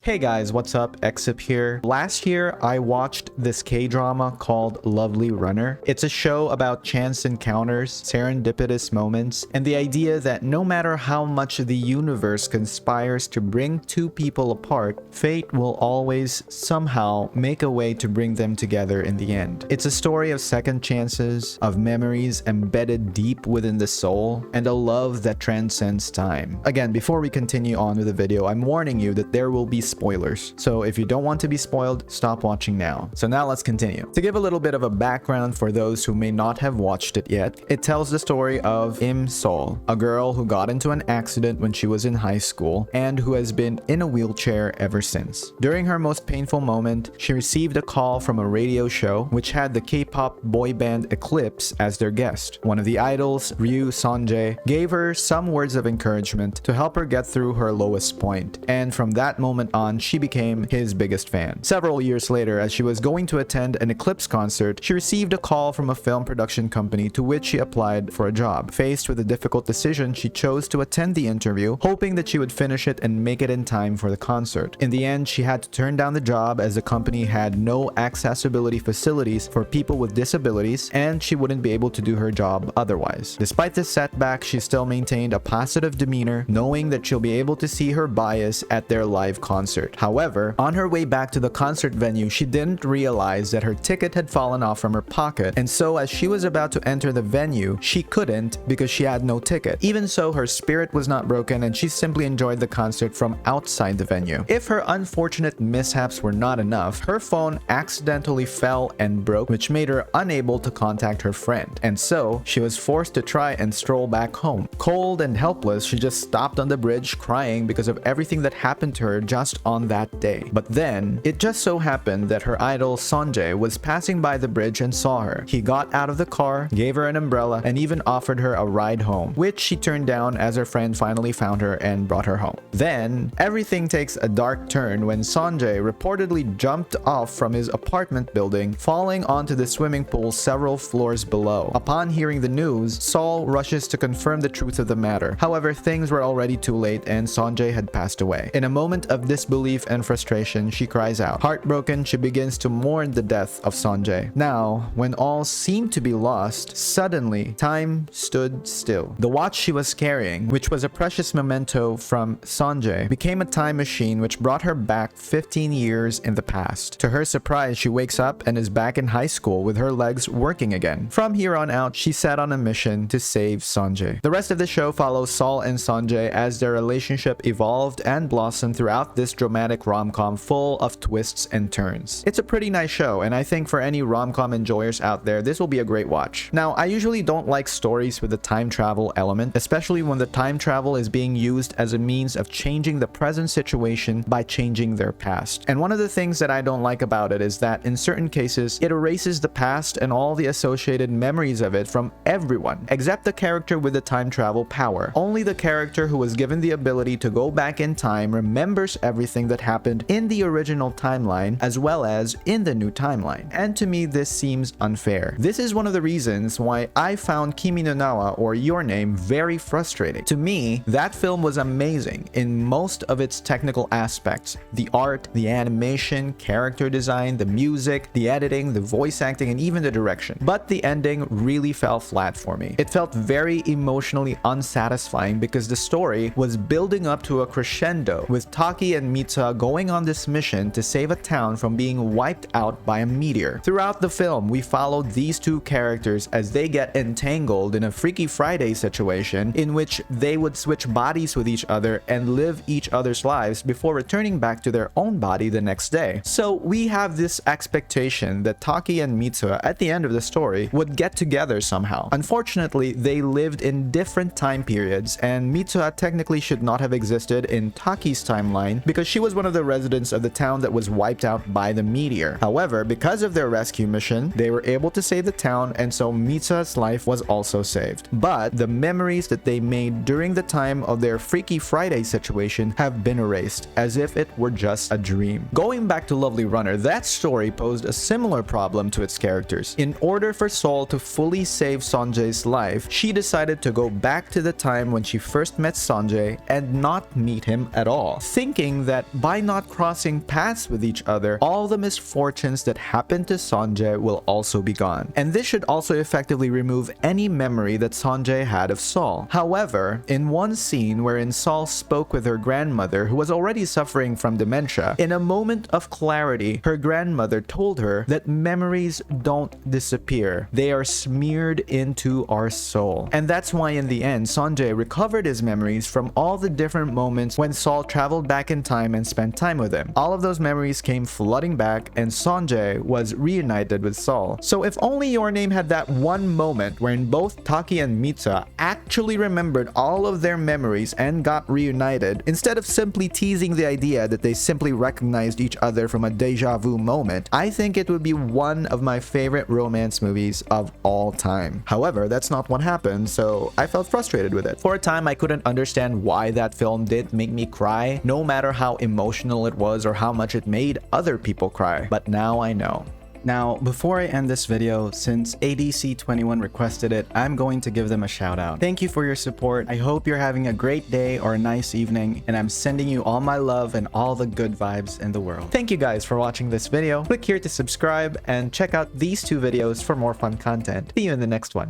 Hey guys, what's up? Exip here. Last year, I watched this K-drama called Lovely Runner. It's a show about chance encounters, serendipitous moments, and the idea that no matter how much the universe conspires to bring two people apart, fate will always somehow make a way to bring them together in the end. It's a story of second chances, of memories embedded deep within the soul, and a love that transcends time. Again, before we continue on with the video, I'm warning you that there will be spoilers. So if you don't want to be spoiled, stop watching now. So now let's continue. To give a little bit of a background for those who may not have watched it yet, it tells the story of Im Sol, a girl who got into an accident when she was in high school and who has been in a wheelchair ever since. During her most painful moment, she received a call from a radio show which had the K-pop boy band Eclipse as their guest. One of the idols, Ryu Sonjae, gave her some words of encouragement to help her get through her lowest point, and from that moment on, she became his biggest fan. Several years later, as she was going to attend an Eclipse concert, she received a call from a film production company to which she applied for a job. Faced with a difficult decision, she chose to attend the interview, hoping that she would finish it and make it in time for the concert. In the end, she had to turn down the job as the company had no accessibility facilities for people with disabilities, and she wouldn't be able to do her job otherwise. Despite this setback, she still maintained a positive demeanor, knowing that she'll be able to see her bias at their live concert. However, on her way back to the concert venue, she didn't realize that her ticket had fallen off from her pocket, and so as she was about to enter the venue, she couldn't because she had no ticket. Even so, her spirit was not broken and she simply enjoyed the concert from outside the venue. If her unfortunate mishaps were not enough, her phone accidentally fell and broke, which made her unable to contact her friend, and so she was forced to try and stroll back home. Cold and helpless, she just stopped on the bridge crying because of everything that happened to her just on that day. But then, it just so happened that her idol Sonjae was passing by the bridge and saw her. He got out of the car, gave her an umbrella, and even offered her a ride home, which she turned down as her friend finally found her and brought her home. Then, everything takes a dark turn when Sonjae reportedly jumped off from his apartment building, falling onto the swimming pool several floors below. Upon hearing the news, Sol rushes to confirm the truth of the matter. However, things were already too late and Sonjae had passed away. In a moment of disbelief and frustration, she cries out. Heartbroken, she begins to mourn the death of Sonjae. Now, when all seemed to be lost, suddenly, time stood still. The watch she was carrying, which was a precious memento from Sonjae, became a time machine which brought her back 15 years in the past. To her surprise, she wakes up and is back in high school with her legs working again. From here on out, she set on a mission to save Sonjae. The rest of the show follows Sol and Sonjae as their relationship evolved and blossomed throughout this dramatic rom-com full of twists and turns. It's a pretty nice show, and I think for any rom-com enjoyers out there, this will be a great watch. Now, I usually don't like stories with a time travel element, especially when the time travel is being used as a means of changing the present situation by changing their past. And one of the things that I don't like about it is that in certain cases, it erases the past and all the associated memories of it from everyone, except the character with the time travel power. Only the character who was given the ability to go back in time remembers everything that happened in the original timeline as well as in the new timeline. And to me, this seems unfair. This is one of the reasons why I found Kimi no Nawa, or Your Name, very frustrating. To me, that film was amazing in most of its technical aspects. The art, the animation, character design, the music, the editing, the voice acting, and even the direction. But the ending really fell flat for me. It felt very emotionally unsatisfying because the story was building up to a crescendo with Taki and Mitsuha going on this mission to save a town from being wiped out by a meteor. Throughout the film, we followed these two characters as they get entangled in a Freaky Friday situation in which they would switch bodies with each other and live each other's lives before returning back to their own body the next day. So we have this expectation that Taki and Mitsuha at the end of the story would get together somehow. Unfortunately, they lived in different time periods, and Mitsuha technically should not have existed in Taki's timeline because she was one of the residents of the town that was wiped out by the meteor. However, because of their rescue mission, they were able to save the town, and so Mitsuha's life was also saved. But the memories that they made during the time of their Freaky Friday situation have been erased, as if it were just a dream. Going back to Lovely Runner, that story posed a similar problem to its characters. In order for Sol to fully save Sonjae's life, she decided to go back to the time when she first met Sonjae and not meet him at all, thinking that that by not crossing paths with each other, all the misfortunes that happened to Sonjae will also be gone. And this should also effectively remove any memory that Sonjae had of Sol. However, in one scene wherein Sol spoke with her grandmother, who was already suffering from dementia, in a moment of clarity, her grandmother told her that memories don't disappear. They are smeared into our soul. And that's why in the end, Sonjae recovered his memories from all the different moments when Sol traveled back in time and spent time with him. All of those memories came flooding back, and Sonjae was reunited with Sol. So if only Your Name had that one moment wherein both Taki and Mitsa actually remembered all of their memories and got reunited, instead of simply teasing the idea that they simply recognized each other from a deja vu moment, I think it would be one of my favorite romance movies of all time. However, that's not what happened, so I felt frustrated with it. For a time, I couldn't understand why that film did make me cry, no matter how emotional it was or how much it made other people cry. But now I know. Now, before I end this video, since ADC21 requested it, I'm going to give them a shout out. Thank you for your support. I hope you're having a great day or a nice evening, and I'm sending you all my love and all the good vibes in the world. Thank you guys for watching this video. Click here to subscribe and check out these two videos for more fun content. See you in the next one.